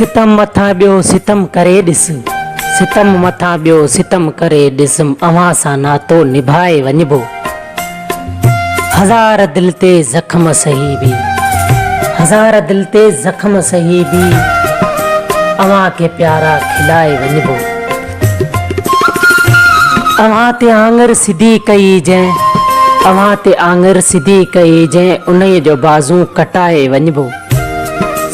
सितम मथा ॿियो सितम करे ॾिस, सितम मथा ॿियो सितम करे ॾिस, अव्हां सां नातो निभाए वञिबो। हज़ार दिल ते ज़ख़्म सही भी, हज़ार दिल ते ज़ख़्म सही भी, अव्हां के प्यारा खिलाए वञिबो। अव्हां ते आङर सिधी कई जंहिं, अव्हां ते आङर सिधी कई जंहिं, उन्हीअ जो बाज़ू कटाए वञिबो।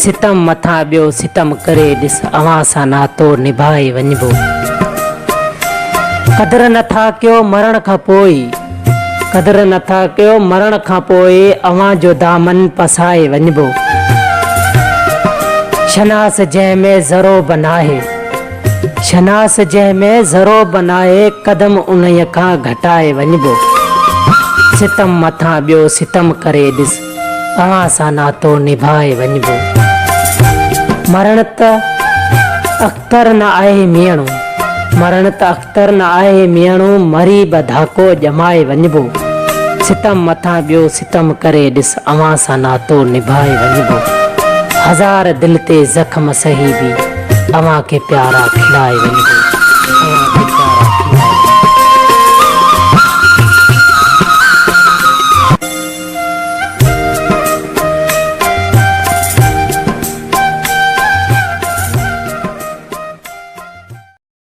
सितम मथा ॿियो सितम करे ॾिस, अव्हां सां नातो निभाए वञिबो। क़दुरु नथा कयो मरण खां पोइ, क़दुरु नथा कयो मरण खां पोइ, अव्हां जो दामन पसाए वञिबो। शनास जंहिंमें ज़रो बनाहे, शनास जंहिंमें ज़रो बनाए, क़दम उन्हीअ खां घटाए वञिबो। सितम मथा ॿियो सितम करे ॾिस, अव्हां सां नातो निभाए वञिबो। मरण त अख़्तर न आहे मियणो, मरण त अख़्तर न आहे मियणो, मरी बि धाको ॼमाए वञिबो। सितम मथा ॿियो सितम करे ॾिस, अव्हां सां नातो निभाए वञिबो। हज़ार दिल ते ज़ख़्म सही भी, अव्हां के प्यारा खिलाए वञिबो, अव्हां के प्यारा खिलाए।